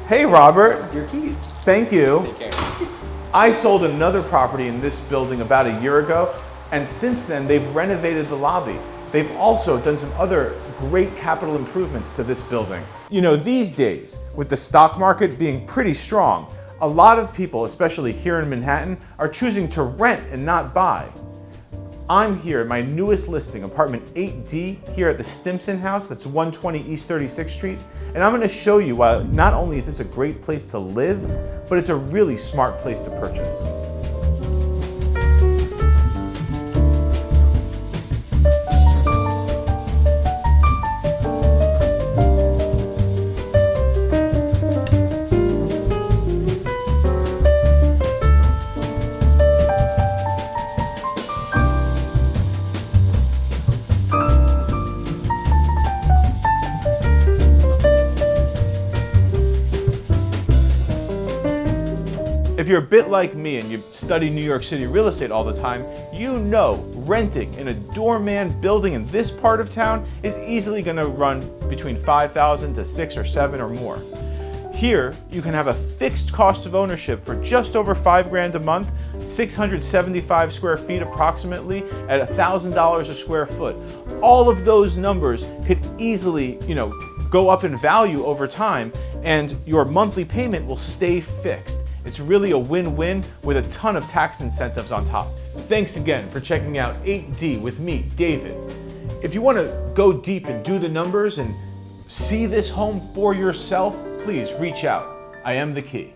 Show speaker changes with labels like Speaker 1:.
Speaker 1: Hey, Robert.
Speaker 2: Your keys.
Speaker 1: Thank you.
Speaker 2: Take care.
Speaker 1: I sold another property in this building about a year ago, and since then they've renovated the lobby. They've also done some other great capital improvements to this building. You know, these days, with the stock market being pretty strong, a lot of people, especially here in Manhattan, are choosing to rent and not buy. I'm here at my newest listing, apartment 8D, here at the Stimson House, that's 120 East 36th Street. And I'm gonna show you why not only is this a great place to live, but it's a really smart place to purchase. If you're a bit like me and you study New York City real estate all the time, you know renting in a doorman building in this part of town is easily going to run between $5,000 to $6,000 or $7,000 or more. Here, you can have a fixed cost of ownership for just over $5,000 a month, 675 square feet approximately, at $1,000 a square foot. All of those numbers could easily, go up in value over time, and your monthly payment will stay fixed. It's really a win-win with a ton of tax incentives on top. Thanks again for checking out 8D with me, David. If you want to go deep and do the numbers and see this home for yourself, please reach out. I am the key.